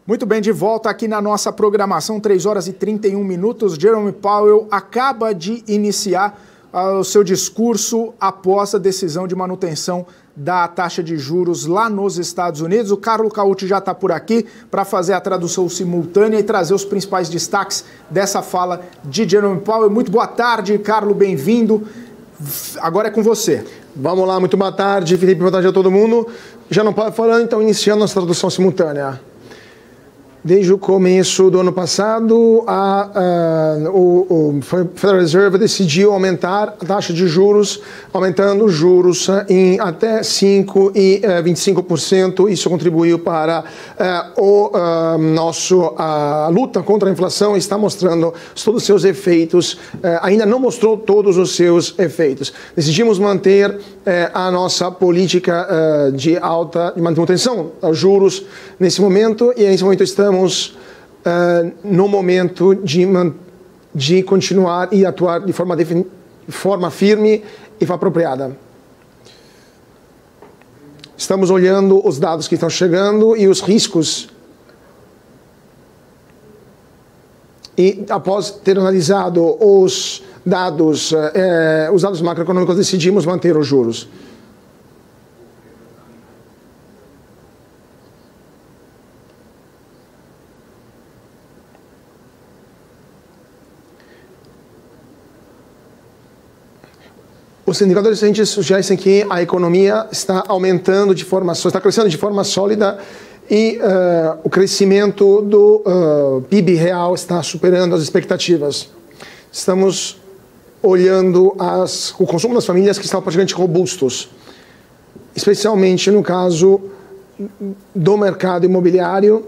Muito bem, de volta aqui na nossa programação, 3 horas e 31 minutos. Jerome Powell acaba de iniciar o seu discurso após a decisão de manutenção da taxa de juros lá nos Estados Unidos. O Carlo Cauti já está por aqui para fazer a tradução simultânea e trazer os principais destaques dessa fala de Jerome Powell. Muito boa tarde, Carlo, bem-vindo. Agora é com você. Vamos lá, muito boa tarde, Felipe, boa tarde a todo mundo. Já não pode falar, então, iniciando nossa tradução simultânea. Desde o começo do ano passado, o Federal Reserve decidiu aumentar a taxa de juros, aumentando os juros em até 5% e 25%. Isso contribuiu para a luta contra a inflação, está mostrando todos os seus efeitos, ainda não mostrou todos os seus efeitos. Decidimos manter a nossa política de manutenção aos juros nesse momento, e nesse momento estamos no momento de continuar e atuar de forma firme e apropriada. Estamos olhando os dados que estão chegando e os riscos. E após ter analisado os dados macroeconômicos, decidimos manter os juros. Os indicadores recentes sugerem que a economia está aumentando está crescendo de forma sólida e o crescimento do PIB real está superando as expectativas. Estamos olhando o consumo das famílias, que estão praticamente robustos, especialmente no caso do mercado imobiliário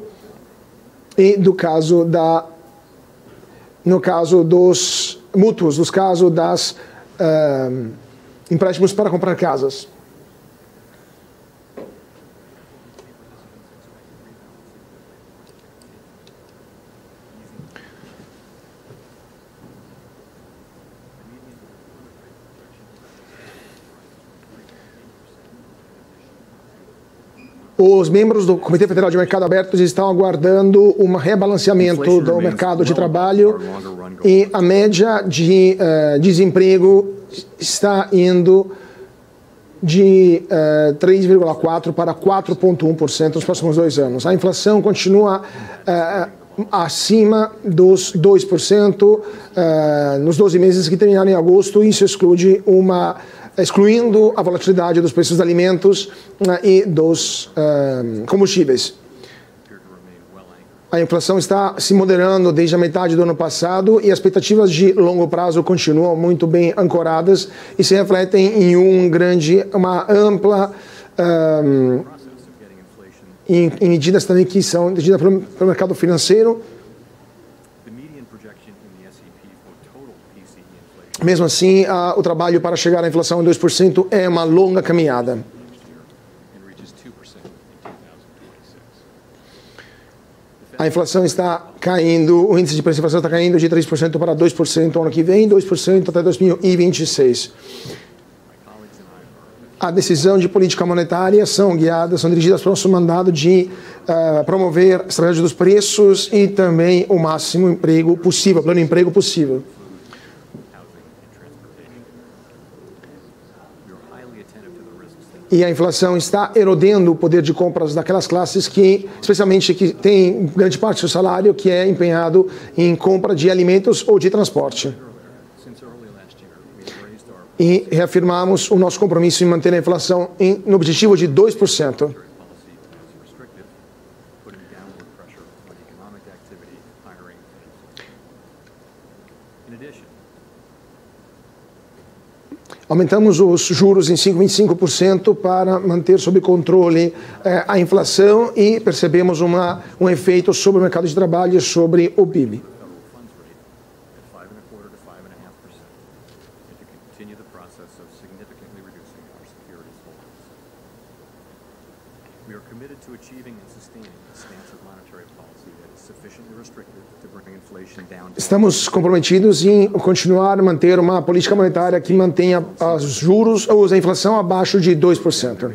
e no caso dos mútuos, no caso das empréstimos para comprar casas. Os membros do Comitê Federal de Mercado Aberto estão aguardando um rebalanceamento do mercado de trabalho e a média de desemprego está indo de 3,4% para 4,1% nos próximos 2 anos. A inflação continua acima dos 2% nos 12 meses que terminaram em agosto. Isso excluindo a volatilidade dos preços de alimentos e dos combustíveis. A inflação está se moderando desde a metade do ano passado e as expectativas de longo prazo continuam muito bem ancoradas e se refletem em uma ampla em medidas também que são decididas pelo mercado financeiro. Mesmo assim, o trabalho para chegar à inflação em 2% é uma longa caminhada. A inflação está caindo, o índice de preço de inflação está caindo de 3% para 2% no ano que vem, 2% até 2026. A decisão de política monetária são dirigidas para o nosso mandado de promover a estratégia dos preços e também o máximo emprego possível, plano de emprego possível. E a inflação está erodendo o poder de compras daquelas classes especialmente que tem grande parte do seu salário que é empenhado em compra de alimentos ou de transporte. E reafirmamos o nosso compromisso em manter a inflação no objetivo de 2%. Aumentamos os juros em 5,25% para manter sob controle a inflação e percebemos um efeito sobre o mercado de trabalho e sobre o PIB. Estamos comprometidos em continuar a manter uma política monetária que mantenha os juros ou a inflação abaixo de 2%.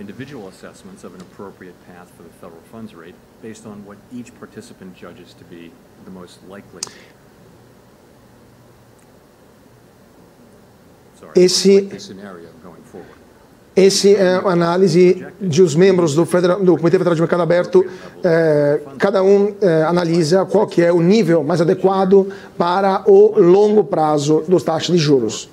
Esse é a análise dos membros do Comitê Federal de Mercado Aberto. Cada um analisa qual que é o nível mais adequado para o longo prazo dos taxas de juros.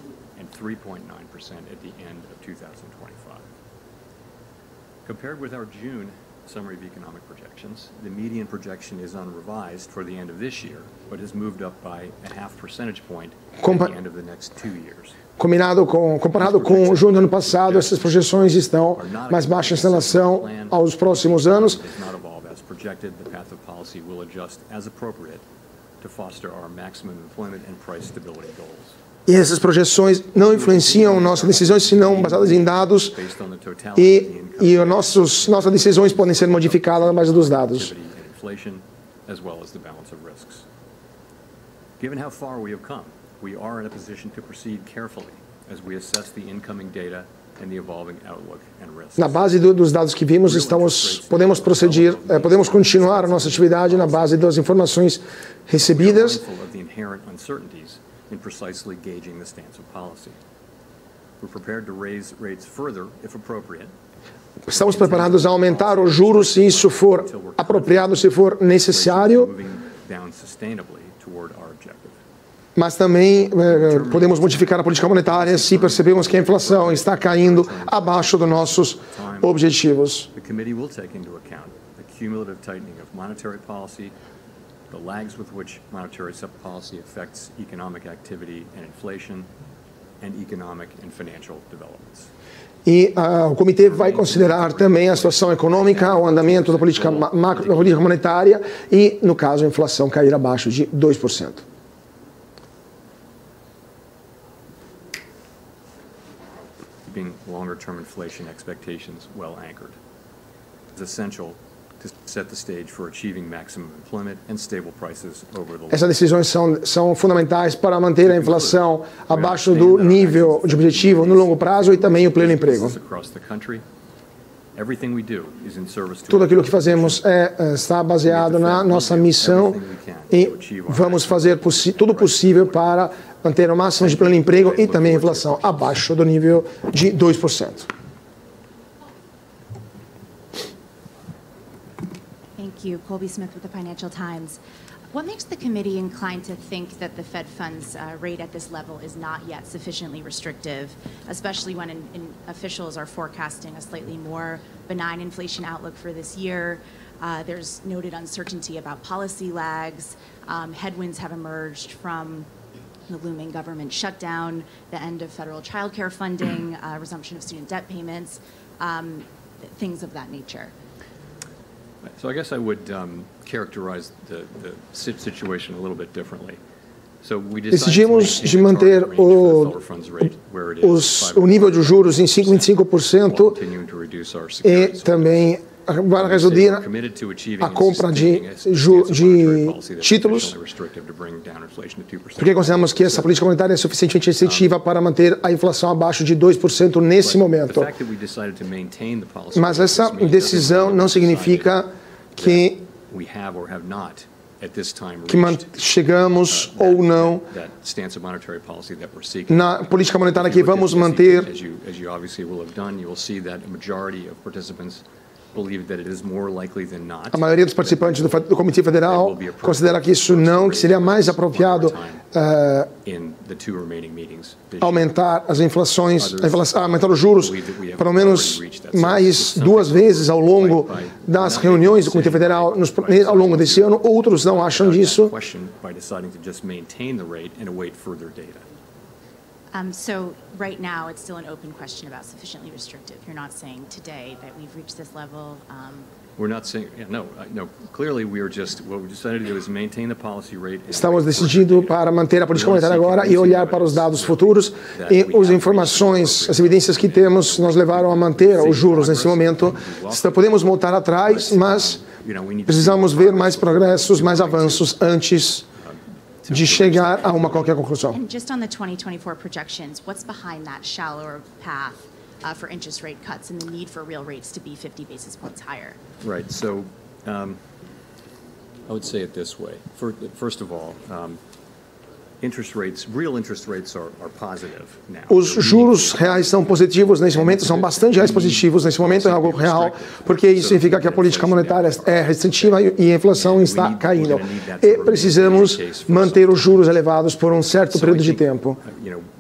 Compared with our June summary of economic projections, the median projection is unrevised for the end of this year, but has moved up by a half percentage point at the end of the next 2 years. Comparado com junho do ano passado, essas projeções estão mais baixas em relação aos próximos anos. E essas projeções não influenciam nossas decisões, senão baseadas em dados, e nossas decisões podem ser modificadas na base dos dados. We are in a position to proceed carefully as we assess the incoming data and the evolving outlook and risks. Na base dos dados que vimos, podemos continuar a nossa atividade na base das informações recebidas. Estamos preparados a aumentar os juros se isso for apropriado, se for necessário. Mas também podemos modificar a política monetária se percebemos que a inflação está caindo abaixo dos nossos objetivos. The committee will take into account the cumulative tightening of monetary policy, the lags with which monetary policy affects economic activity and inflation, and economic and financial developments. E o comitê vai considerar também a situação econômica, o andamento da política monetária e, no caso, a inflação cair abaixo de 2%. Keeping longer-term inflation expectations well anchored. It's essential to set the stage for achieving maximum employment and stable prices over the long. Essas decisões são fundamentais para manter a inflação abaixo do nível de objetivo no longo prazo e também o pleno emprego. Tudo aquilo que fazemos está baseado na nossa missão e vamos fazer tudo possível para manter o máximo de pleno emprego e também a inflação abaixo do nível de 2%. Thank you. Colby Smith with the Financial Times. What makes the committee inclined to think that the Fed funds rate at this level is not yet sufficiently restrictive, especially when officials are forecasting a slightly more benign inflation outlook for this year? There's noted uncertainty about policy lags. Headwinds have emerged from the looming government shutdown, the end of federal child care funding, resumption of student debt payments, things of that nature. So I guess I would characterize the situation a little bit differently. So we decidimos de manter o nível de juros em 5,25% e também para reduzir a compra de títulos, porque consideramos que essa política monetária é suficientemente restritiva para manter a inflação abaixo de 2% nesse momento. Mas essa decisão não significa que chegamos ou não na política monetária que vamos manter. A maioria dos participantes do Comitê Federal considera que isso não, que seria mais apropriado aumentar as inflações, aumentar os juros, pelo menos mais 2 vezes ao longo das reuniões do Comitê Federal ao longo desse ano. Outros não acham disso. So right now, it's still an open question about sufficiently restrictive. You're not saying today that we've reached this level. We're not saying, no. Clearly, what we decided to do is maintain the policy rate. Estamos decidindo para manter a política monetária agora e olhar para os dados futuros e as informações, as evidências que temos nos levaram a manter os juros nesse momento. Podemos voltar atrás, mas Precisamos ver mais progressos, mais avanços antes de chegar a uma qualquer conclusão. And just on the 2024 projections, what's behind that shallower path for interest rate cuts and the need for real rates to be 50 basis points higher? Right. So I would say it this way. First of all, real interest rates are positive now. Os juros reais são positivos nesse momento, são bastante reais positivos nesse momento, é algo real, porque isso significa que a política monetária é restritiva e a inflação está caindo. E precisamos manter os juros elevados por um certo período de tempo.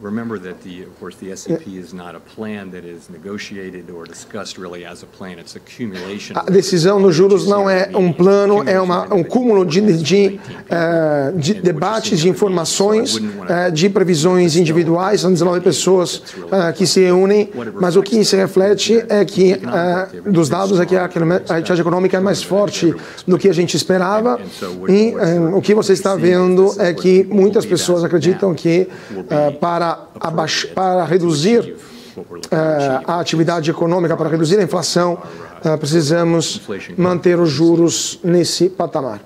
Remember that of course the S&P is not a plan that is negotiated or discussed really as a plan. It's accumulation. A decisão dos juros não é um plano, é um cúmulo de debates, de informações, de previsões individuais. São 19 pessoas que se reúnem, mas o que se reflete é que dos dados é que a atividade econômica é mais forte do que a gente esperava, e o que você está vendo é que muitas pessoas acreditam que para reduzir a atividade econômica, para reduzir a inflação, precisamos manter os juros nesse patamar.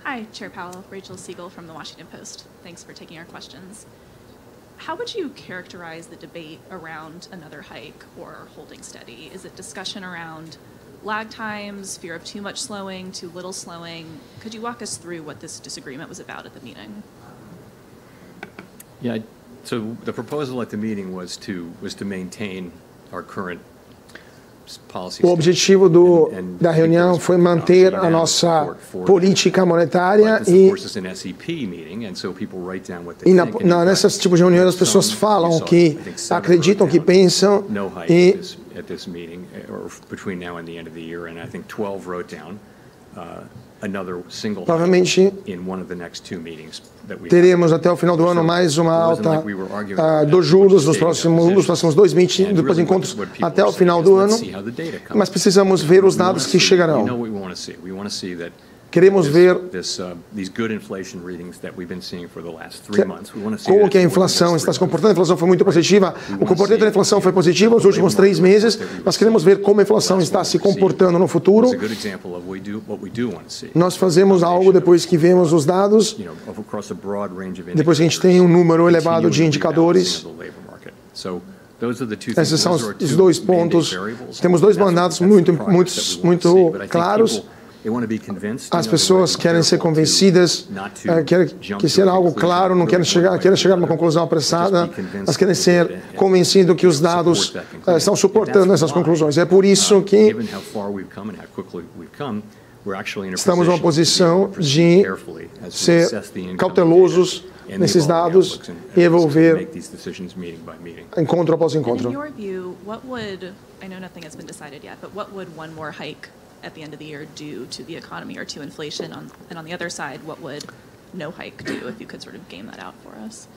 Hi, Chair Powell. Rachel Siegel from the Washington Post. Thanks for taking our questions. How would you characterize the debate around another hike or holding steady? Is it discussion around lag times, fear of too much slowing, too little slowing? Could you walk us through what this disagreement was about at the meeting? Yeah, so the proposal at the meeting was to maintain our current policy. O objetivo da reunião foi manter a nossa política monetária nesse tipo de reunião as pessoas falam que acreditam, que pensam e at this meeting, or between now and the end of the year, and I think 12 wrote down another single hike in one of the next two meetings that we teremos até o final do ano mais uma alta dos juros nos próximos 2 meetings, depois encontros até o final do ano, mas precisamos ver os dados que chegarão. Queremos ver como que a inflação está se comportando. A inflação foi muito positiva. O comportamento da inflação foi positivo nos últimos 3 meses. Nós queremos ver como a inflação está se comportando no futuro. Nós fazemos algo depois que vemos os dados, depois que a gente tem um número elevado de indicadores. Esses são os 2 pontos. Temos 2 mandatos muito claros. As pessoas querem ser convencidas, querem que seja algo claro, não querem chegar a uma conclusão apressada, mas querem ser convencidos que os dados estão suportando essas conclusões. É por isso que estamos numa posição de ser cautelosos nesses dados e evolver encontro após encontro. At the end of the year due to the economy or to inflation, and on the other side, what would no hike do, if you could sort of game that out for us?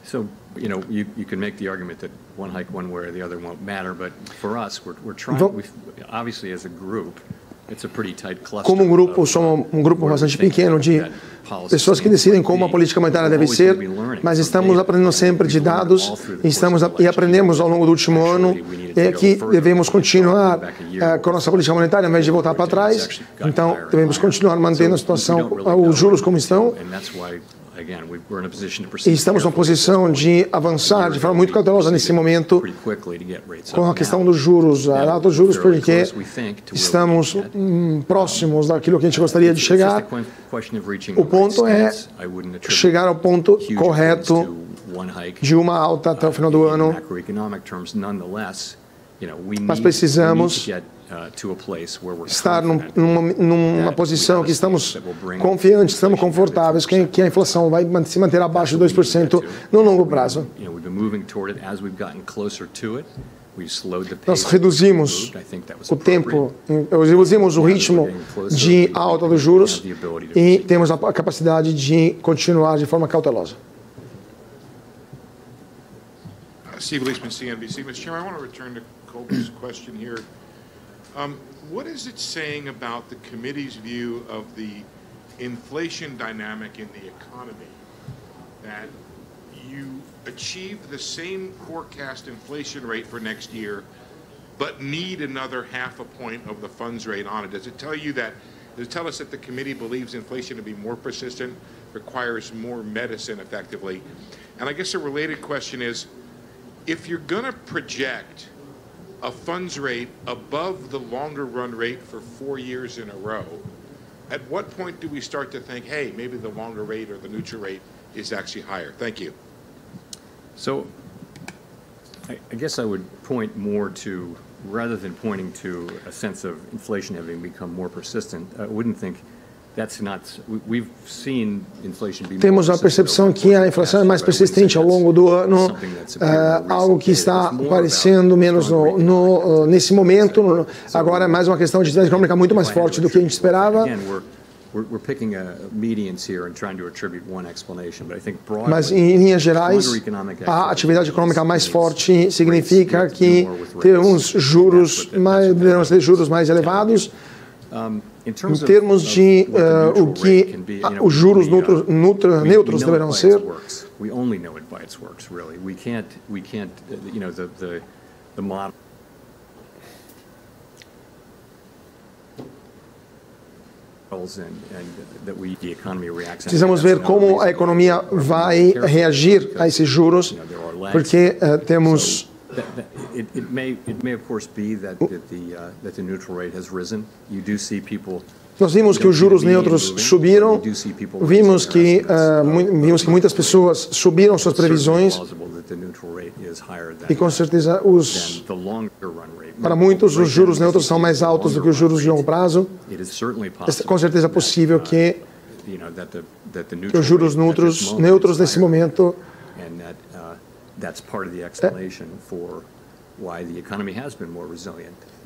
So, you can make the argument that one hike one way or the other won't matter, but for us, we're trying, obviously as a group, it's a pretty tight cluster. Como grupo, somos grupo bastante pequeno de pessoas que decidem como a política monetária deve ser, mas estamos aprendendo sempre de dados e aprendemos ao longo do último ano que devemos continuar com a nossa política monetária ao invés de voltar para trás. Então, devemos continuar mantendo a situação, os juros como estão. E estamos numa posição de avançar de forma muito cautelosa nesse momento com a questão dos juros, a alta dos juros, porque estamos próximos daquilo que a gente gostaria de chegar. O ponto é chegar ao ponto correto de uma alta até o final do ano, mas precisamos estar numa posição que estamos confiantes, estamos confortáveis, que a inflação vai se manter abaixo de 2% no longo prazo. Nós reduzimos o tempo, reduzimos o ritmo de alta dos juros e temos a capacidade de continuar de forma cautelosa. Steve Leisman, CNBC. Mr. Chairman, I want to return to Colby's question here. What is it saying about the committee's view of the inflation dynamic in the economy that you achieve the same forecast inflation rate for next year, but need another half a point of the funds rate on it? Does it tell you that, does it tell us that the committee believes inflation to be more persistent, requires more medicine effectively? And I guess a related question is, if you're going to project a funds rate above the longer run rate for 4 years in a row, at what point do we start to think, hey, maybe the longer rate or the neutral rate is actually higher? Thank you. So I guess I would point more to, rather than pointing to a sense of inflation having become more persistent, I wouldn't think that's not, we've seen inflation be more Temos a percepção que a inflação é mais persistente ao longo do ano, algo que está aparecendo menos nesse momento. Agora é mais uma questão de atividade econômica muito mais forte do que a gente esperava. Mas, em linhas gerais, a atividade econômica mais forte significa que teremos juros mais elevados. Em termos de o que os juros neutros deverão ser, precisamos ver como a economia vai reagir a esses juros, porque temos It may of course be that the neutral rate has risen. You do see people. Nós vimos que os juros neutros subiram, vimos que muitas pessoas subiram suas previsões e com certeza para muitos os juros neutros são mais altos do que os juros de longo prazo. É com certeza possível que os juros neutros nesse momento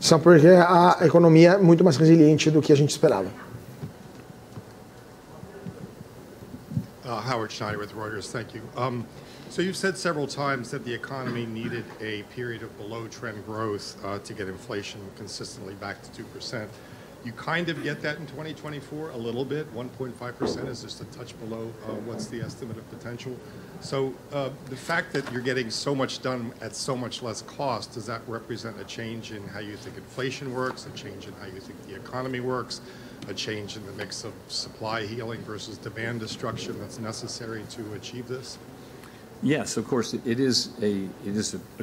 são porque a economia é muito mais resiliente do que a gente esperava. Howard Schneider with Reuters, thank you. So you've said several times that the economy needed a period of below-trend growth to get inflation consistently back to 2%. You kind of get that in 2024, a little bit. 1.5% is just a touch below what's the estimate of potential. So the fact that you're getting so much done at so much less cost, does that represent a change in how you think inflation works, a change in how you think the economy works, a change in the mix of supply healing versus demand destruction that's necessary to achieve this? Yes, of course, it is a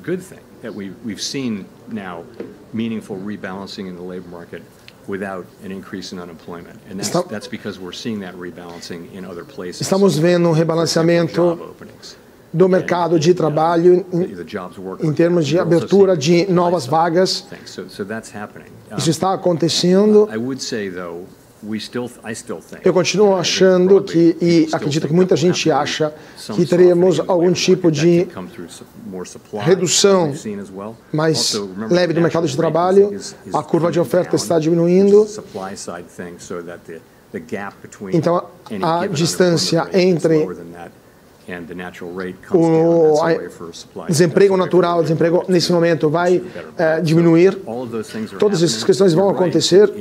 good thing that we've seen now meaningful rebalancing in the labor market without an increase in unemployment, and that's because we're seeing that rebalancing in other places. Estamos vendo rebalanceamento do mercado de trabalho em termos de abertura de novas vagas. Isso está acontecendo. Eu continuo achando que, e acredito que muita gente acha, que teremos algum tipo de redução mais leve do mercado de trabalho. A curva de oferta está diminuindo. Então, a distância entre o desemprego natural, o desemprego nesse momento vai diminuir. Todas essas questões vão acontecer.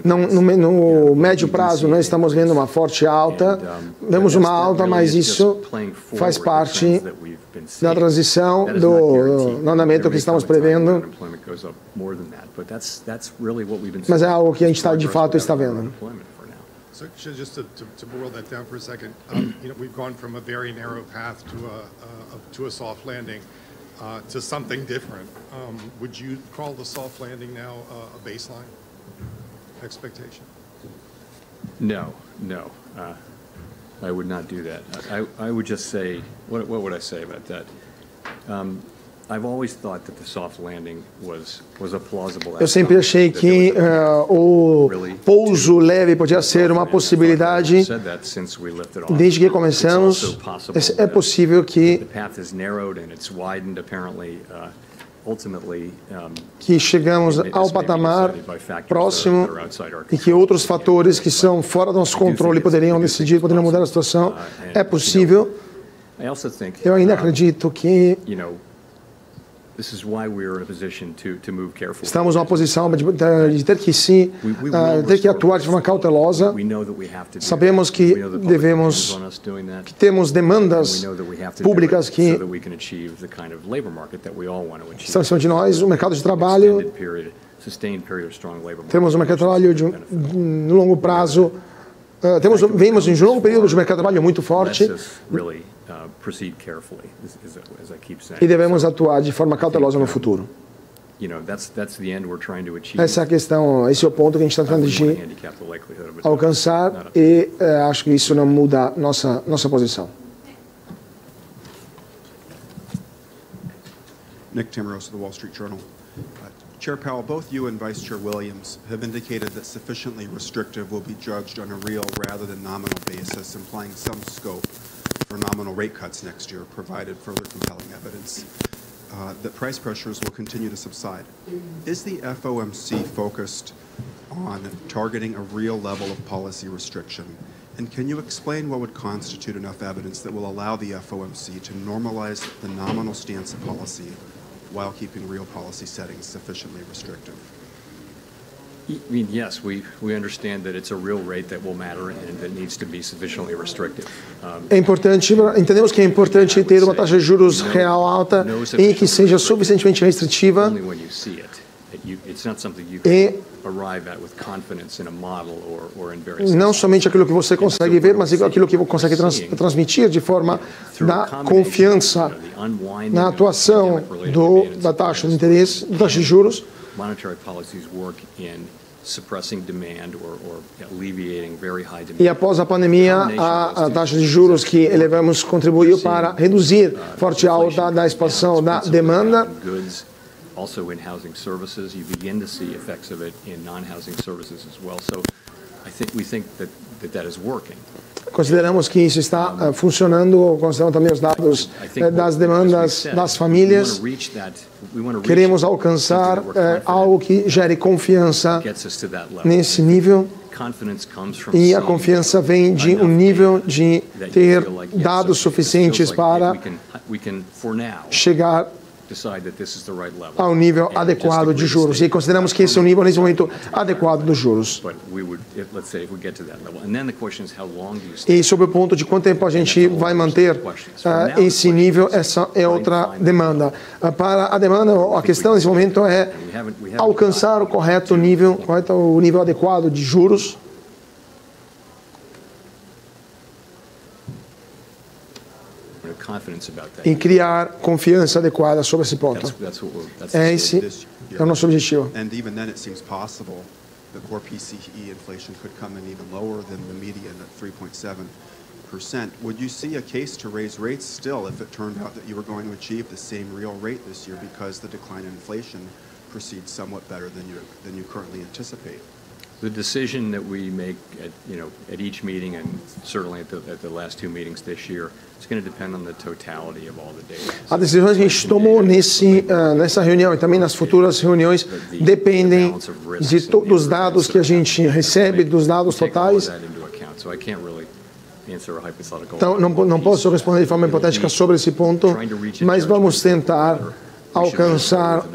No médio prazo, nós estamos vendo uma forte alta. Vemos uma alta, mas isso faz parte da transição do andamento que estamos prevendo. Mas é algo que a gente de fato está vendo. So just to boil that down for a second, we've gone from a very narrow path to a soft landing to something different. Would you call the soft landing now a baseline expectation? No. I would not do that. I would just say, what would I say about that? I've always thought that the soft landing was a plausible. Eu sempre achei que o pouso leve podia ser uma possibilidade. Desde que começamos, é possível que chegamos ao patamar próximo e que outros fatores que são fora do nosso controle poderiam mudar a situação. É possível. Eu ainda acredito que This is why we're in a position to move carefully. Estamos numa posição de ter que atuar de forma cautelosa. Sabemos que temos demandas públicas que estão em cima de nós, o mercado de trabalho. Temos um mercado de trabalho de longo prazo. Vemos em um longo período de mercado de trabalho muito forte. E devemos atuar de forma cautelosa no futuro. Essa é a questão, esse é o ponto que a gente está tentando de alcançar e acho que isso não muda nossa posição. Nick Timmeros, the Wall Street Journal. Chair Powell, both you and Vice Chair Williams have indicated that sufficiently restrictive will be judged on a real rather than nominal basis, implying some scope for nominal rate cuts next year, provided further compelling evidence that price pressures will continue to subside. Is the FOMC focused on targeting a real level of policy restriction? And can you explain what would constitute enough evidence that will allow the FOMC to normalize the nominal stance of policy while keeping real policy settings sufficiently restrictive? I mean, yes, we understand that it's a real rate that will matter and that needs to be sufficiently restrictive. É importante, entendemos que é importante ter uma taxa de juros real alta e que seja suficientemente restritiva. Não somente aquilo que você consegue ver, mas aquilo que você consegue transmitir de forma da confiança na atuação da taxa de interesse, da taxa de juros. E após a pandemia, a taxa de juros que elevamos contribuiu para reduzir forte alta da expansão da demanda. Also in housing services, you begin to see effects of it in non-housing services as well. So we think that is working. Consideramos que isso está funcionando, consideramos também os dados das demandas das famílias. Queremos alcançar algo que gere confiança nesse nível. E a confiança vem de um nível de ter dados suficientes para chegar ao nível adequado de juros. E consideramos que esse é o nível, nesse momento, adequado dos juros. E sobre o ponto de quanto tempo a gente vai manter esse nível, essa é outra demanda. Para a demanda, a questão nesse momento é alcançar o correto nível, o nível adequado de juros. E criar confiança adequada sobre esse ponto. Esse é o nosso objetivo. And even then it seems possible the core PCE inflation could come in even lower than the median at 3.7%. Would you see a case to raise rates still if it turned out that you were going to achieve the same real rate this year because the decline in inflation proceeds somewhat better than you currently anticipate? The decision that we make at each meeting and certainly at the last two meetings this year, it's going to depend on the totality of all the data. As decisões que a gente tomou nessa reunião e também nas futuras reuniões dependem dos dados que a gente recebe, dos dados totais. Então, não posso responder de forma hipotética sobre esse ponto, mas vamos tentar alcançar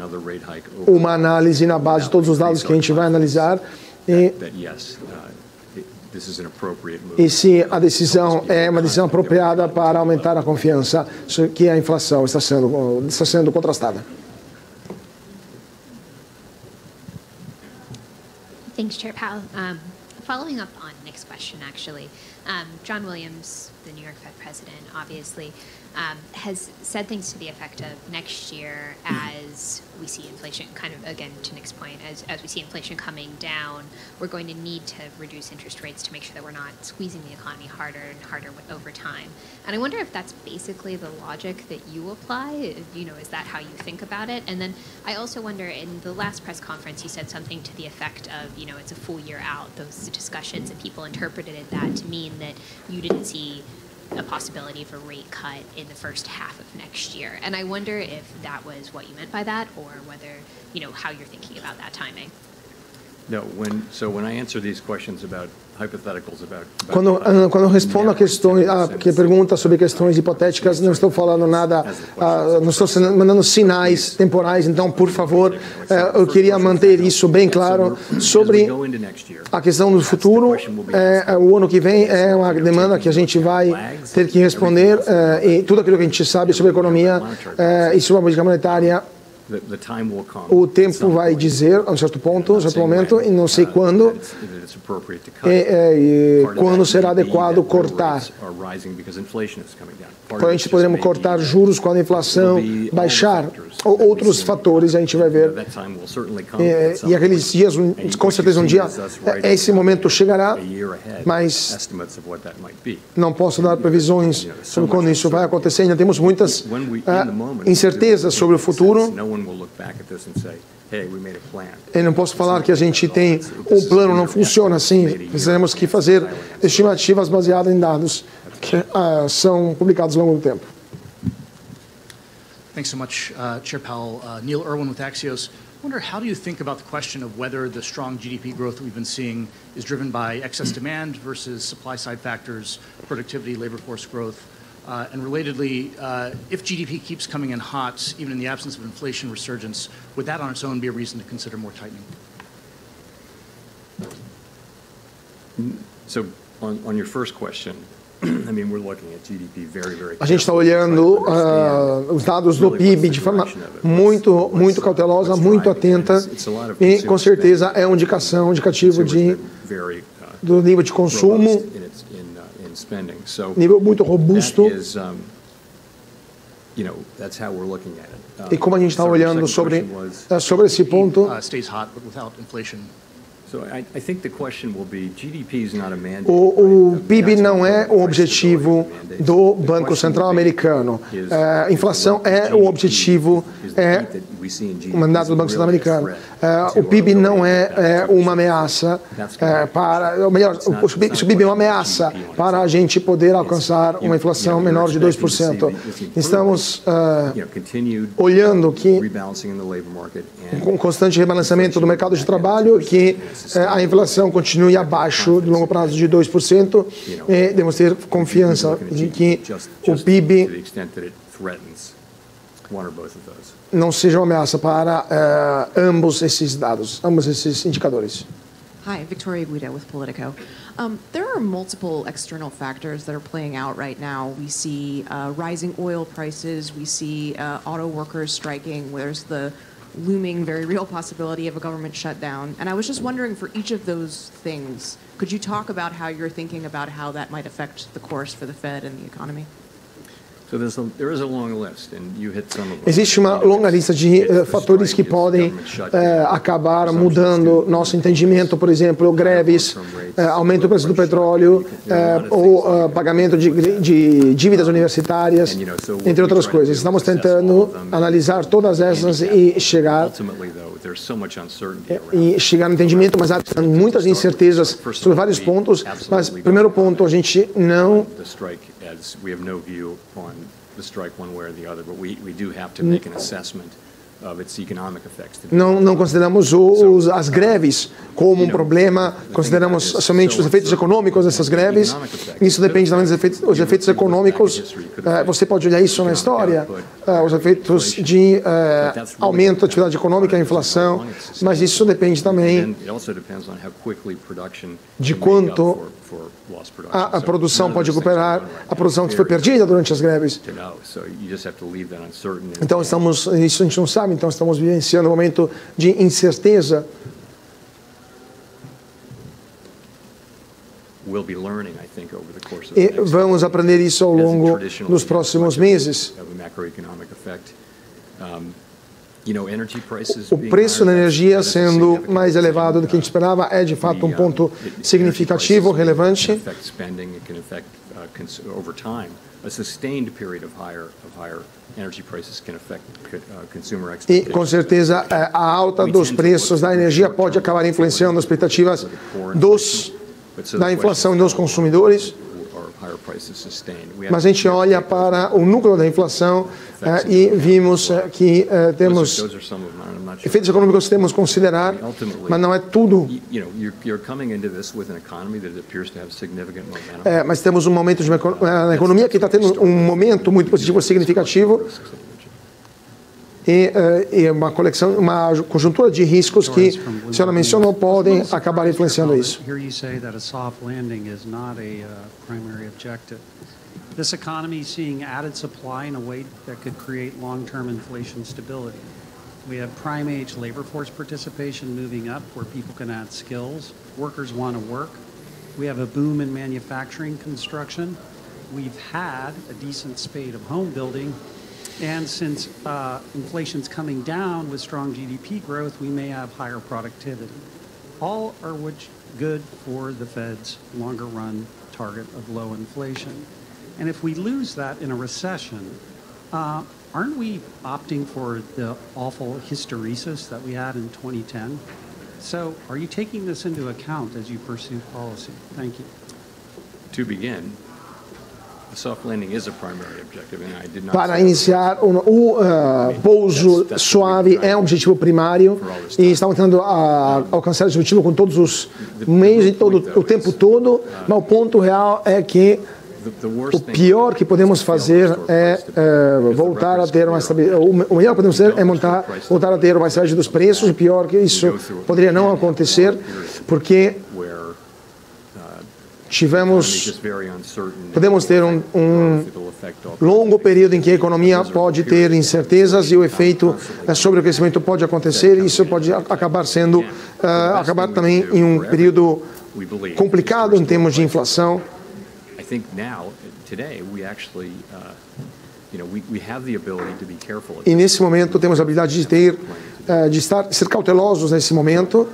uma análise na base de todos os dados que a gente vai analisar. E se a decisão é uma decisão apropriada para aumentar a confiança que a inflação está sendo contrastada. Thanks, Chair Powell. Following up on Nick's question, actually, John Williams, the New York Fed president, obviously has said things to the effect of next year as we see inflation, kind of, again, to Nick's point, as we see inflation coming down, we're going to need to reduce interest rates to make sure that we're not squeezing the economy harder and harder over time. And I wonder if that's basically the logic that you apply, is that how you think about it? And then I also wonder, in the last press conference, you said something to the effect of, it's a full year out, those discussions, and people interpreted that to mean that you didn't see a possibility of a rate cut in the first half of next year. And I wonder if that was what you meant by that, or whether, how you're thinking about that timing. No, when I answer these questions about Quando eu respondo a questões, que pergunta sobre questões hipotéticas, não estou falando nada, não estou mandando sinais temporais. Então, por favor, eu queria manter isso bem claro sobre a questão do futuro. O ano que vem é uma demanda que a gente vai ter que responder, e tudo aquilo que a gente sabe sobre a economia e sobre a política monetária, o tempo vai dizer, a um certo ponto, a um certo momento, e não sei quando, quando será adequado cortar. Quando a gente poderemos cortar juros quando a inflação baixar, ou outros fatores a gente vai ver. E aqueles dias, com certeza um dia, esse momento chegará, mas não posso dar previsões sobre quando isso vai acontecer. Ainda temos muitas incertezas sobre o futuro. Eu não posso falar que a gente tem o plano, não funciona assim. Precisamos que fazer estimativas baseadas em dados que são publicados ao longo do tempo. Thanks so much, Chair Powell. Neil Irwin with Axios. I wonder, how do you think about the question of whether the strong GDP growth that we've been seeing is driven by excess demand versus supply-side factors, productivity, labor force growth? And relatedly, if GDP keeps coming in hot, even in the absence of inflation resurgence, would that on its own be a reason to consider more tightening? So on your first question, I mean, we're looking at GDP very, very a gente está olhando os dados do PIB de forma muito cautelosa, muito atenta, e com certeza é um indicativo do nível de consumo, nível muito robusto. E como a gente está olhando sobre esse ponto, o PIB não é o objetivo do Banco Central americano. A inflação é o objetivo, o mandato do Banco Central americano. O PIB não é uma ameaça ou melhor, o PIB é uma ameaça para a gente poder alcançar uma inflação menor de 2%. Estamos olhando que com constante rebalanceamento do mercado de trabalho, que a inflação continue abaixo do longo prazo de 2%, e devemos ter confiança de que o PIB não seja uma ameaça para ambos esses dados, ambos esses indicadores. Hi, Victoria Guida with Politico. There are multiple external factors that are playing out right now. We see rising oil prices, we see auto workers striking, there's the looming, very real possibility of a government shutdown. And I was just wondering, for each of those things, could you talk about how you're thinking about how that might affect the course for the Fed and the economy? Existe uma longa lista de fatores que podem acabar mudando nosso entendimento, por exemplo, greves, aumento do preço do petróleo, ou pagamento de dívidas universitárias, entre outras coisas. Estamos tentando analisar todas essas e chegar no entendimento, mas há muitas incertezas sobre vários pontos. Mas, primeiro ponto, a gente não we have no view on the strike one way or the other, but we do have to make an assessment of its economic effects. Não consideramos as greves como um problema, consideramos somente os efeitos econômicos dessas greves. Isso depende também dos efeitos econômicos. Você pode olhar isso na história, os efeitos de aumento da atividade econômica, a inflação, mas isso depende também de quanto a produção pode recuperar a produção que foi perdida durante as greves. Então isso a gente não sabe, então estamos vivenciando um momento de incerteza. E vamos aprender isso ao longo dos próximos meses. O preço da energia sendo mais elevado do que a gente esperava é de fato um ponto significativo, relevante. E com certeza a alta dos preços da energia pode acabar influenciando as expectativas da inflação dos consumidores. Mas a gente olha para o núcleo da inflação e vimos que temos efeitos econômicos que temos que considerar, mas não é tudo. Mas temos um momento na economia que está tendo um momento muito positivo, significativo, e uma conjuntura de riscos que, a senhora mencionou, podem acabar influenciando isso. This economy is seeing added supply in a way that could create long-term inflation stability. We have prime age labor force participation moving up where people can add skills. Workers want to work. We have a boom in manufacturing construction. We've had a decent spate of home building. And since inflation's coming down with strong GDP growth, we may have higher productivity. All are good for the Fed's longer run target of low inflation. And if we lose that in a recession, aren't we opting for the awful hysteresis that we had in 2010? So are you taking this into account as you pursue policy? Thank you. To begin, a soft landing is a primary objective, and I did not. Para iniciar, o pouso suave é um objetivo primário e estamos tentando alcançar esse objetivo com todos os meios e o tempo todo, mas o ponto real é que o pior que podemos fazer é voltar a ter uma estabilidade. O melhor que podemos fazer é voltar a ter uma estabilidade dos preços. O pior que isso poderia não acontecer, porque podemos ter um longo período em que a economia pode ter incertezas e o efeito sobre o crescimento pode acontecer, e isso pode acabar também em um período complicado em termos de inflação. E nesse momento temos a habilidade de ser cautelosos nesse momento.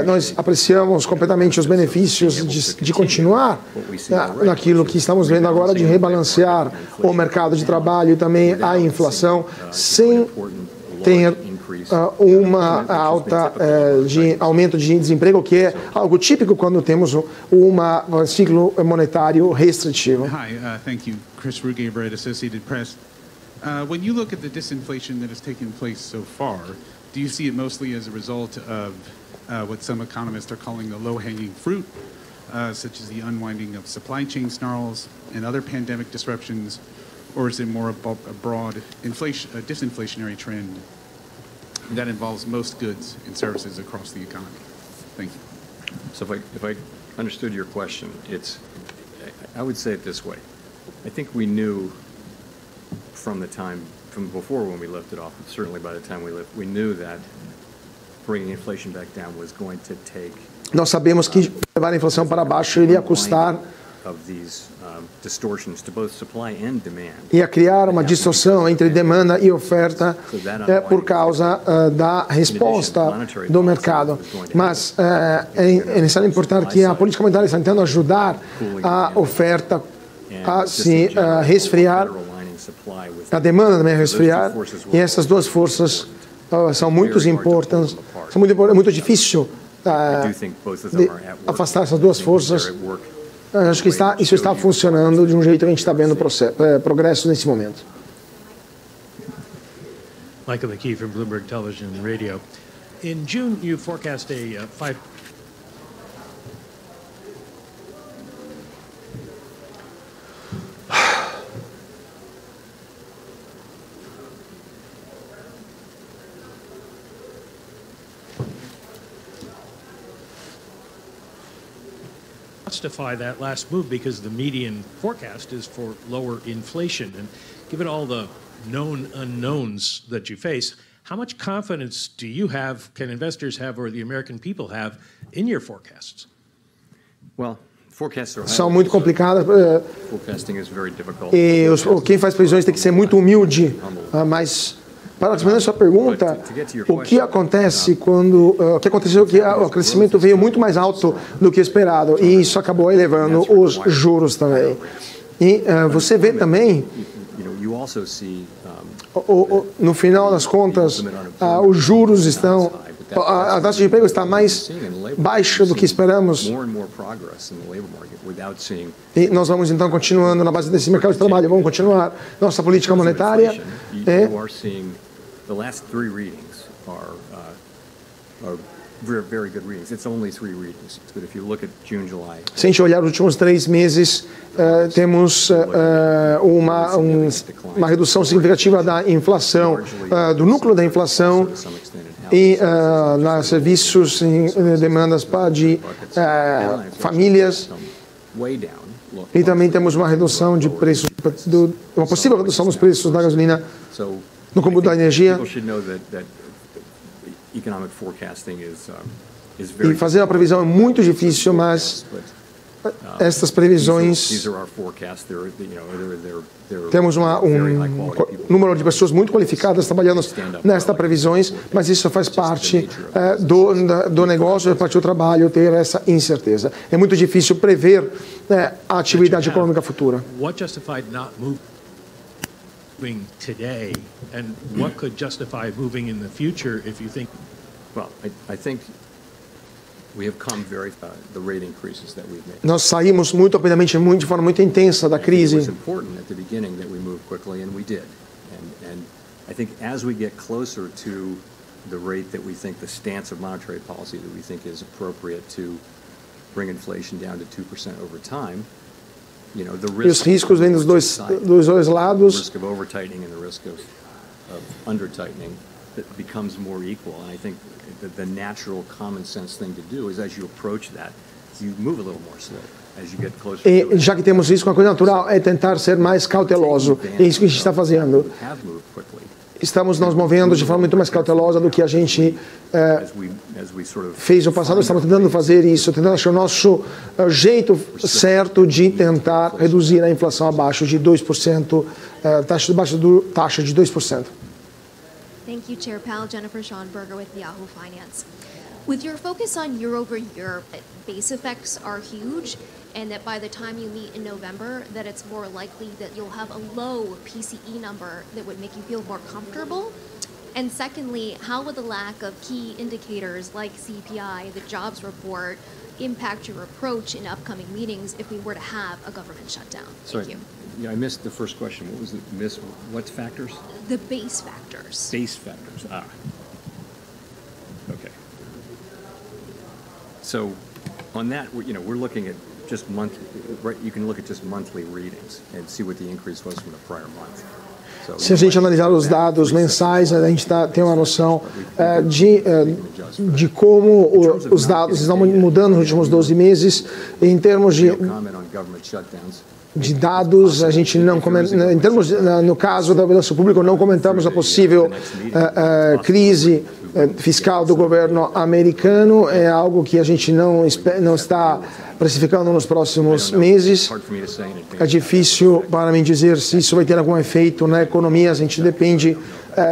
Nós apreciamos completamente os benefícios de continuar naquilo que estamos vendo agora, de rebalancear o mercado de trabalho e também a inflação, sem ter uma alta de aumento de desemprego, que é algo típico quando temos um ciclo monetário restritivo. Hi, thank you. Chris Rugaber, Associated Press. When you look at the disinflation that has taken place so far, do you see it mostly as a result of what some economists are calling the low-hanging fruit, such as the unwinding of supply chain snarls and other pandemic disruptions, or is it more a broad disinflationary trend that involves most goods and services across the economy? Thank you. So if I understood your question, I would say it this way. I think we knew from before when we lifted off, but certainly by the time we knew that bringing inflation back down was going to take. Nós sabemos que levar a inflação para baixo iria custar ia criar uma distorção entre demanda e oferta por causa da resposta do mercado. Mas é necessário importar que a política monetária está tentando ajudar a oferta a se resfriar, a demanda também a resfriar, e essas duas forças são muito importantes. É muito difícil afastar essas duas forças. Acho que isso está funcionando de um jeito que a gente está vendo progresso nesse momento. Michael McKee from Bloomberg Television and Radio. In June, you forecast a 5. Justify that last move because the median forecast is for lower inflation. And given all the known unknowns that you face, how much confidence do you have, can investors have, or the American people have in your forecasts? Well, forecasts are são muito complicadas. Forecasting is very difficult. E quem faz previsões tem que ser muito humilde, mas para responder a sua pergunta, o que acontece quando o que aconteceu que o crescimento veio muito mais alto do que esperado e isso acabou elevando os juros também. E você vê também no final das contas os juros estão a taxa de emprego está mais baixa do que esperamos. E nós vamos então continuando na base desse mercado de trabalho, vamos continuar nossa política monetária. The last 3 readings are very good readings. It's only 3 readings, but if you look at June, July. Se a gente olhar os últimos 3 meses, temos uma redução significativa da inflação, do núcleo da inflação e nos serviços e demandas de famílias. E também temos uma redução de preços, uma possível redução dos preços da gasolina, no combustível da energia. E fazer a previsão é muito difícil, mas estas previsões, temos número de pessoas muito qualificadas trabalhando nestas previsões, mas isso faz parte do negócio, faz parte do trabalho ter essa incerteza. É muito difícil prever a atividade econômica futura. Today, and what could justify moving in the future if you think? Well, I think we have come very the rate increases that we've made. Nós saímos muito rapidamente, de forma muito intensa da crise. It was important at the beginning that we moved quickly, and we did. And I think as we get closer to the rate that we think, the stance of monetary policy that we think is appropriate to bring inflation down to 2% over time. E os riscos vêm dos dois lados. The risk of over-tightening and the risk of under-tightening that becomes more equal. And I think the natural common sense thing to do is as you approach that, you move a little more slowly. As you get closer e já que temos isso, uma coisa natural é tentar ser mais cauteloso. É isso que a gente está fazendo. Estamos nos movendo de forma muito mais cautelosa do que a gente fez no passado. Estamos tentando fazer isso, tentando achar o nosso jeito certo de tentar reduzir a inflação abaixo de 2%, taxa de 2%. Thank you, Chair Powell. Jennifer Schonberger with Yahoo Finance. With your focus on year-over-year, base effects are huge, and that by the time you meet in November, that it's more likely that you'll have a low PCE number that would make you feel more comfortable. And secondly, how would the lack of key indicators like CPI, the jobs report, impact your approach in upcoming meetings if we were to have a government shutdown? Sorry. Thank you. Yeah, I missed the first question. What was it? What factors? The base factors. Base factors. Okay. So on that, we're looking at just monthly, right? You can look at just monthly readings and see what the increase was from the prior month. Se a gente analisar os dados mensais, a gente tem uma noção de como os dados estão mudando nos últimos 12 meses. Em termos de dados, a gente não comenta, em termos, no caso da balança pública, não comentamos a possível crise fiscal do governo americano. É algo que a gente não está precificando nos próximos meses. É difícil para mim dizer se isso vai ter algum efeito na economia. A gente depende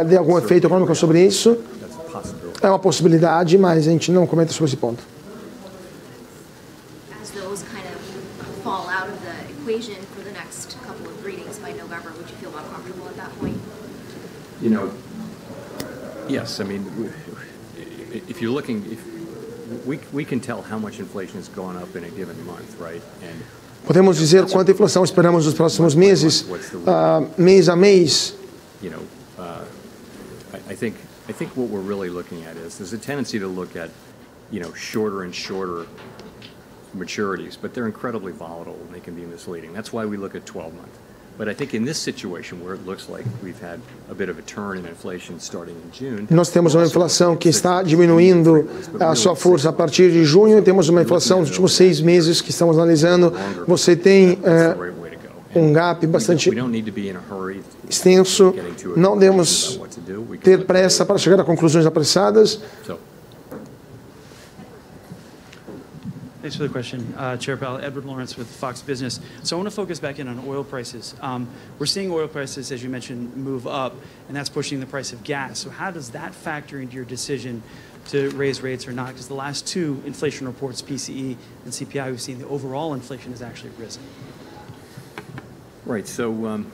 de algum efeito econômico sobre isso. É uma possibilidade, mas a gente não comenta sobre esse ponto. For the next couple of readings by November, would you feel more comfortable at that point? Yes. I mean, if you're looking, we can tell how much inflation has gone up in a given month, right? And podemos dizer quanta inflação esperamos nos próximos meses, mês a mês. I think what we're really looking at is there's a tendency to look at, shorter and shorter maturities, but they're incredibly volatile and they can be misleading. That's why we look at 12-month. But I think in this situation where it looks like we've had a bit of a turn in inflation starting in June. Nós temos uma inflação que está diminuindo a sua força a partir de junho e temos uma inflação nos últimos 6 meses que estamos analisando. Você tem gap bastante extenso. Não devemos ter pressa para chegar a conclusões apressadas. Thanks for the question, Chair Powell. Edward Lawrence with Fox Business. So I want to focus back in on oil prices. We're seeing oil prices, as you mentioned, move up, and that's pushing the price of gas. So how does that factor into your decision to raise rates or not? Because the last 2 inflation reports, PCE and CPI, we've seen the overall inflation has actually risen. Right. So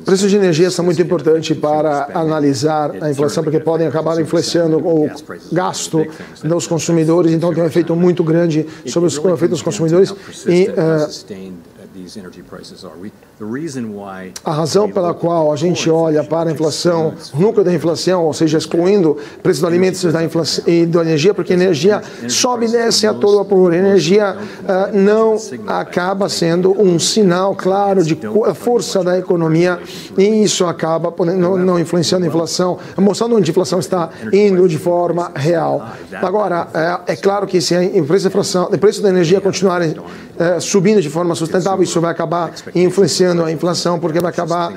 Preços de energia são muito importantes para analisar a inflação, porque podem acabar influenciando o gasto dos consumidores, então tem um efeito muito grande sobre o efeito dos consumidores. E a razão pela qual a gente olha para a inflação, o núcleo da inflação, ou seja, excluindo preços dos alimentos e da energia, porque a energia sobe e desce a todo vapor. A energia não acaba sendo um sinal claro de força da economia, e isso acaba não influenciando a inflação, mostrando onde a inflação está indo de forma real. Agora, é claro que se o preço da energia continuarem subindo de forma sustentável, isso vai acabar influenciando a inflação, porque vai acabar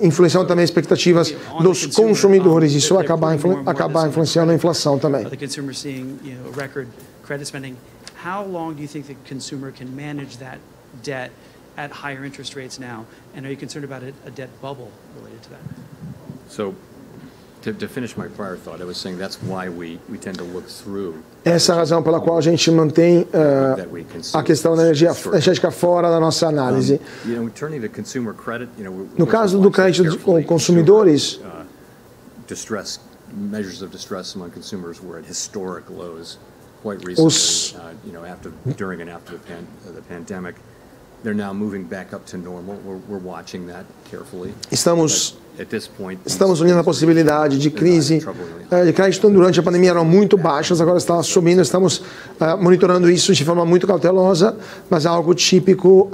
influenciando também as expectativas dos consumidores. Isso vai acabar influenciando a inflação também. How long do you think the consumer can manage that debt at higher interest rates now? And are you concerned about a debt bubble related to that? So, to finish my prior thought, I was saying that's why we tend to look through. Essa é a razão pela qual a gente mantém a questão da energia energética fora da nossa análise. No caso do crédito com consumidores, measures of distress among consumers were at historic lows quite recently, during and after the pandemic. They're now moving back up to normal. We're watching that carefully. Estamos olhando a possibilidade de crise de crédito durante a pandemia eram muito baixas, agora está subindo. Estamos monitorando isso de forma muito cautelosa, mas é algo típico,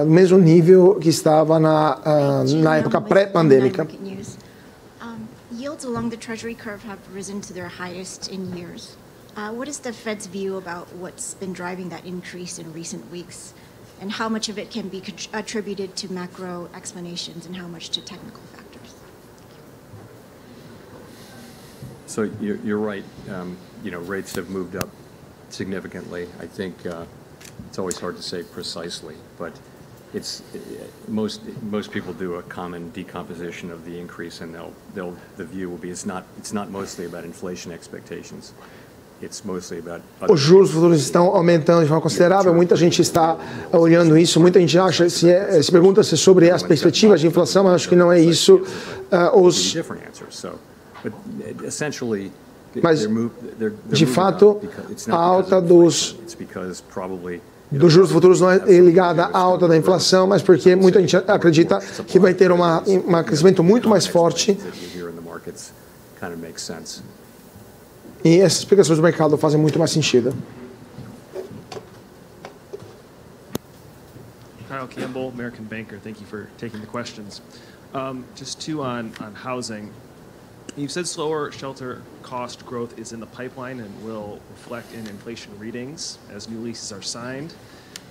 no mesmo nível que estava na época pré-pandêmica. Yields along the Treasury curve have risen to their highest in years. What is the Fed's view about what's been driving that increase in recent weeks? And how much of it can be attributed to macro explanations and how much to technical factors? So you're right. Rates have moved up significantly. I think it's always hard to say precisely, but most people do a common decomposition of the increase, and the view will be it's not mostly about inflation expectations. Os juros futuros estão aumentando de forma considerável, muita gente está olhando isso, muita gente acha, se pergunta se sobre as perspectivas de inflação, mas acho que não é isso. Mas, de fato, a alta dos juros futuros não é ligada à alta da inflação, mas porque muita gente acredita que vai ter um crescimento muito mais forte. E essas explicações do mercado fazem muito mais sentido. Kyle Campbell, American banker. Thank you for taking the questions. Just two on housing. You've said slower shelter cost growth is in the pipeline and will reflect in inflation readings as new leases are signed.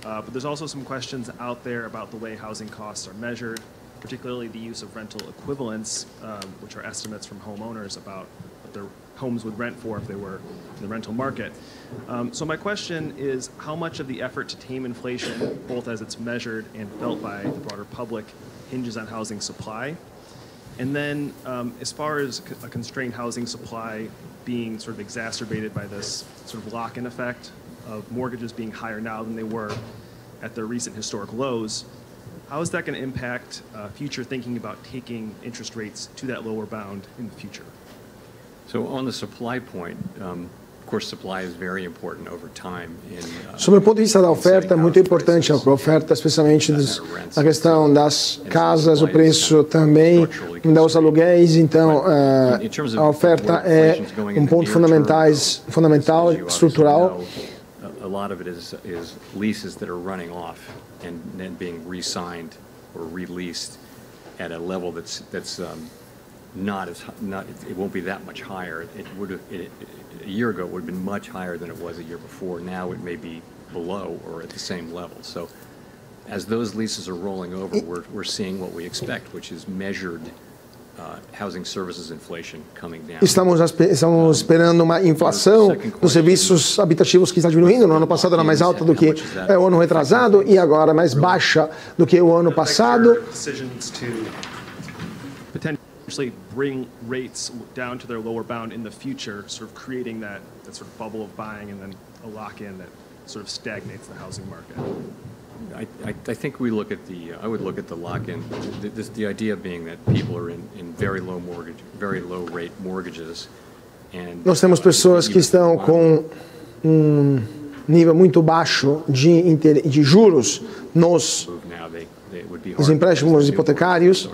But there's also some questions out there about the way housing costs are measured, particularly the use of rental equivalents, which are estimates from homeowners about what their homes would rent for if they were in the rental market. So my question is, how much of the effort to tame inflation, both as it's measured and felt by the broader public, hinges on housing supply? And then as far as a constrained housing supply being sort of exacerbated by this sort of lock-in effect of mortgages being higher now than they were at their recent historic lows, how is that going to impact future thinking about taking interest rates to that lower bound in the future? So on the supply point, of course, supply is very important over time. Sobre o ponto de vista da oferta, é muito importante a oferta, especialmente na questão das casas, o preço também, dos aluguéis. Então, a oferta é um ponto fundamental, estrutural. A lot of it is leases that are running off and then being re-signed or released at a level that's it won't be that much higher. A year ago it would have been much higher than it was a year before. Now it may be below or at the same level. So as those leases are rolling over, we're seeing what we expect, which is measured housing services inflation coming down. Estamos esperando uma inflação dos serviços habitativos que está diminuindo. No ano passado era mais alta do que o ano retrasado e agora mais baixa do que o ano passado. Potentially bring rates down to their lower bound in the future, sort of creating that sort of bubble of buying and then a lock-in that sort of stagnates the housing market. I think we look at I would look at the lock-in. The idea being that people are in very low rate mortgages. Nós temos pessoas que estão com nível muito baixo de juros nos empréstimos hipotecários.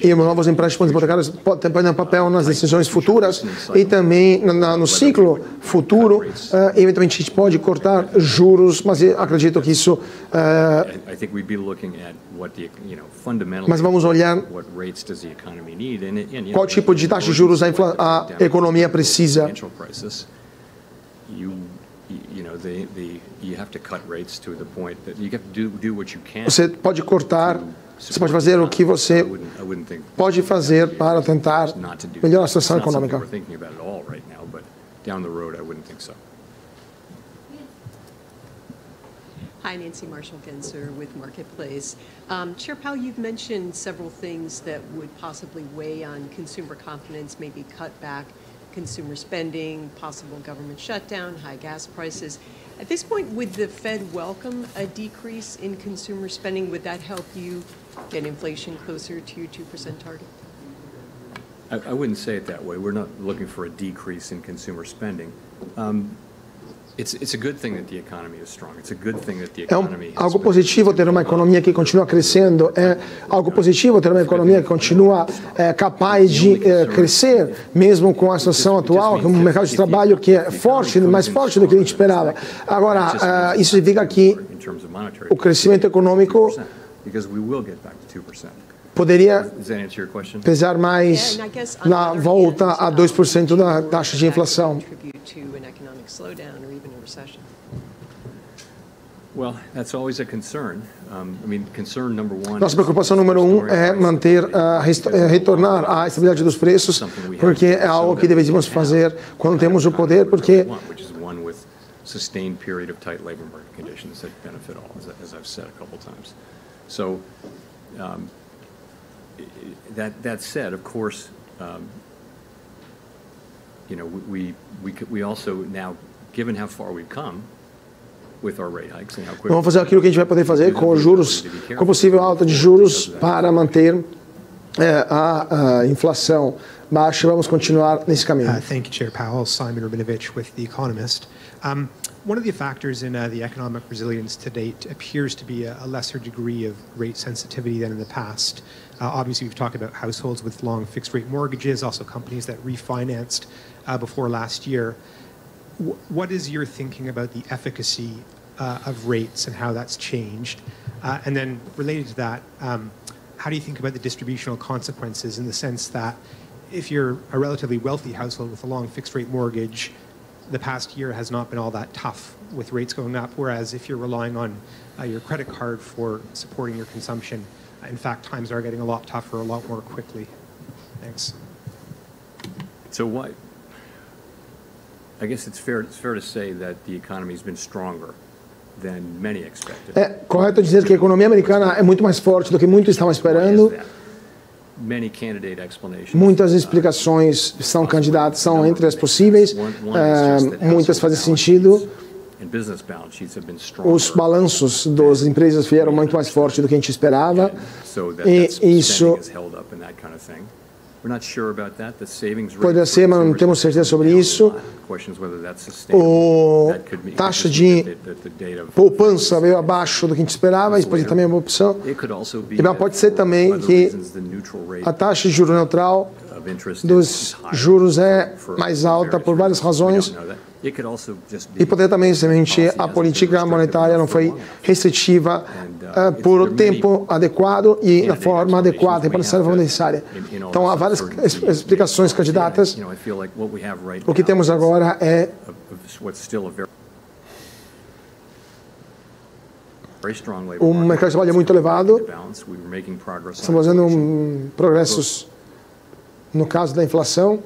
E os novos empréstimos hipotecários podem ter um papel nas decisões futuras e também no ciclo futuro. Eventualmente a gente pode cortar juros, mas eu acredito que isso. Mas vamos olhar qual tipo de taxa de juros a economia precisa. Você pode cortar. Você pode fazer o que você pode fazer para tentar melhorar a situação econômica. Hi, Nancy Marshall-Genzer with Marketplace. Chair Powell, you've mentioned several things that would possibly weigh on consumer confidence, maybe cut back consumer spending, possible government shutdown, high gas prices. At this point, would the Fed welcome a decrease in consumer spending? Would that help you get inflation closer to your 2% target? I wouldn't say it that way. We're not looking for a decrease in consumer spending. It's a good thing that the economy is strong. It's a good thing that the economy has algo positivo ter uma economia que continua crescendo. É algo positivo ter uma economia que continua capaz de crescer, mesmo com a situação atual, com um mercado de trabalho que é forte, mais forte do que a gente esperava. Agora, isso significa que o crescimento econômico poderia pesar mais na volta a 2% da taxa de inflação. Nossa preocupação número 1 é retornar à estabilidade dos preços, porque é algo que deveríamos fazer quando temos o poder, porque sustained period of tight labor market conditions that benefit all, as I've said a couple times. So that said, of course, you know, we also now, given how far we've come with our rate hikes and how quickly. Vamos fazer aquilo que a gente vai poder fazer com os juros, com possível alta de juros para manter a inflação baixa. Vamos continuar nesse caminho. Thank you, Chair Powell. Simon Rabinovich with The Economist. One of the factors in the economic resilience to date appears to be a lesser degree of rate sensitivity than in the past. Obviously, we've talked about households with long fixed-rate mortgages, also companies that refinanced before last year. What is your thinking about the efficacy of rates and how that's changed? And then related to that, how do you think about the distributional consequences in the sense that if you're a relatively wealthy household with a long fixed-rate mortgage, the past year has not been all that tough with rates going up, whereas if you're relying on your credit card for supporting your consumption, in fact, times are getting a lot tougher, a lot more quickly. Thanks. So what? I guess it's fair to say that the economy has been stronger than many expected. É correto dizer que a economia americana é muito mais forte do que muitos estavam esperando. Muitas explicações são candidatas, são entre as possíveis, muitas fazem sentido. Os balanços das empresas vieram muito mais fortes do que a gente esperava, e isso pode ser, mas não temos certeza sobre isso. A taxa de poupança veio abaixo do que a gente esperava, isso pode ser também uma opção. E pode ser também que a taxa de juro neutral dos juros é mais alta por várias razões. E poder também, simplesmente, a política monetária não foi restritiva por o tempo adequado e na forma adequada, para a forma necessária. Então, há várias explicações candidatas. O que temos agora é um mercado de trabalho muito elevado. Estamos fazendo progressos no caso da inflação.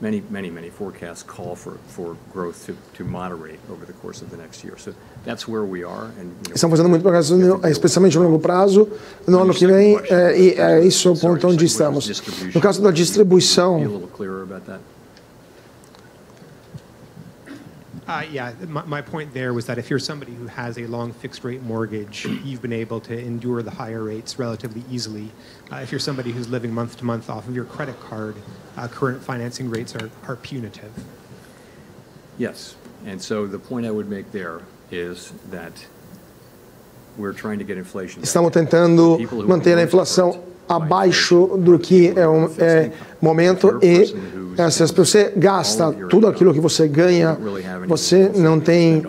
Many forecasts call for growth to moderate over the course of the next year. So that's where we are. Estamos fazendo muito progresso, especialmente no longo prazo. No ano que vem, e é isso o ponto onde estamos. No caso da distribuição, Yeah, my point there was that if you're somebody who has a long fixed rate mortgage, you've been able to endure the higher rates relatively easily. If you're somebody who's living month to month off of your credit card, current financing rates are punitive. Yes, and so the point I would make there is that we're trying to get inflation back. Estamos tentando manter a inflação abaixo do que é o momento e se você gasta tudo aquilo que você ganha, você não tem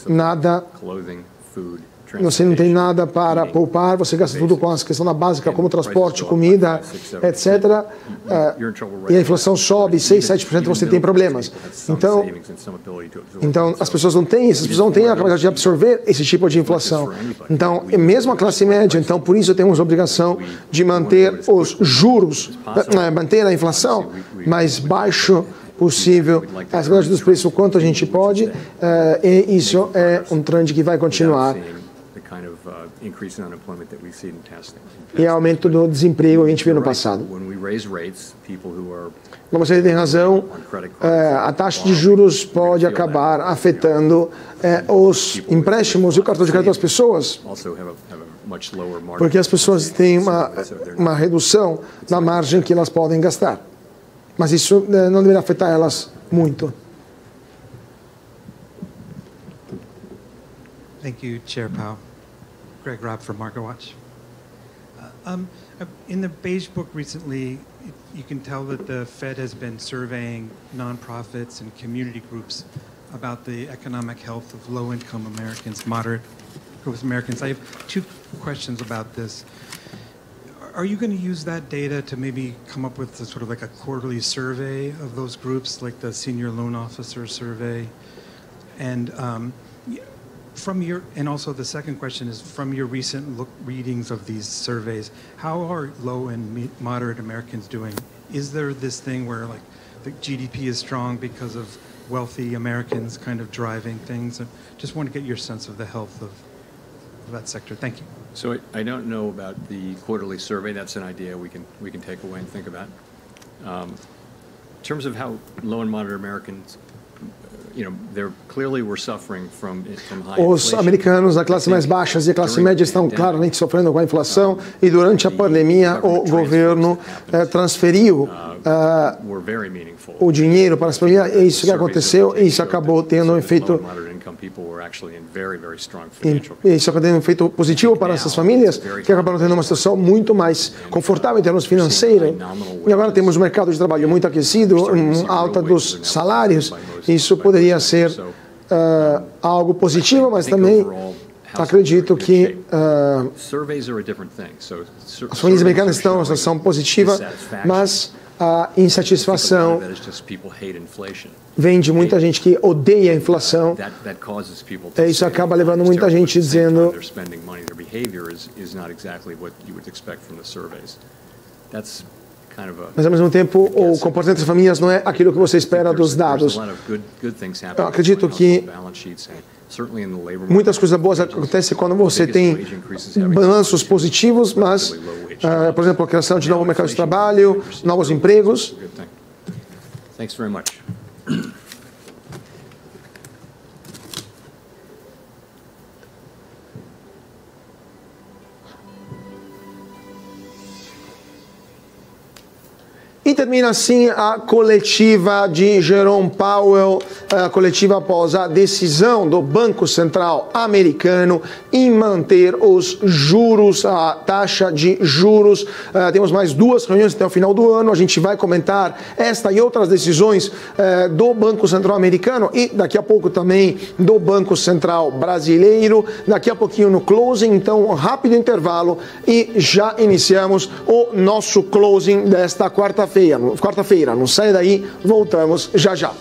nada, você não tem nada para poupar, você gasta tudo com a questão da básica, como transporte, comida, etc. E a inflação sobe 6, 7%, você tem problemas. Então as pessoas não têm isso, as pessoas não têm a capacidade de absorver esse tipo de inflação. Então, mesmo a classe média, então por isso temos a obrigação de manter os juros, manter a inflação mais baixo possível, a segurança dos preços o quanto a gente pode, e isso é um trend que vai continuar. E aumento do desemprego que a gente viu no passado. Como você tem razão, a taxa de juros pode acabar afetando os empréstimos e o cartão de crédito das pessoas, porque as pessoas têm uma redução na margem que elas podem gastar. Mas isso não deveria afetar elas muito. Thank you, Chair Powell. Greg Robb from MarketWatch. In the Beige Book recently, you can tell that the Fed has been surveying nonprofits and community groups about the economic health of low-income Americans, moderate-income Americans. I have two questions about this. Are you going to use that data to maybe come up with sort of like a quarterly survey of those groups, like the Senior Loan Officer Survey? And and also the second question is, from your recent readings of these surveys, how are low and moderate Americans doing? Is there this thing where like the GDP is strong because of wealthy Americans kind of driving things? I just want to get your sense of the health of that sector. Thank you. So I don't know about the quarterly survey. That's an idea we can take away and think about. In terms of how low and moderate Americans, os americanos da classe mais baixa e a classe média estão claramente sofrendo com a inflação e durante a pandemia o governo transferiu o dinheiro para as famílias. É isso que aconteceu e isso acabou tendo um efeito positivo para essas famílias que acabaram tendo uma situação muito mais confortável em termos financeiros. E agora temos um mercado de trabalho muito aquecido, alta dos salários. Isso poderia ser algo positivo, mas também acredito que as famílias americanas estão em uma situação positiva, mas a insatisfação vem de muita gente que odeia a inflação. Isso acaba levando muita gente dizendo mas, ao mesmo tempo, o comportamento das famílias não é aquilo que você espera dos dados. Eu acredito que muitas coisas boas acontecem quando você tem balanços positivos, mas, por exemplo, a criação de novo mercado de trabalho, novos empregos. Thanks very much. E termina assim a coletiva de Jerome Powell, a coletiva após a decisão do Banco Central americano em manter os juros, a taxa de juros. Temos mais 2 reuniões até o final do ano, a gente vai comentar esta e outras decisões do Banco Central americano e daqui a pouco também do Banco Central brasileiro, daqui a pouquinho no closing, então um rápido intervalo e já iniciamos o nosso closing desta quarta-feira. Não sai daí, voltamos já já.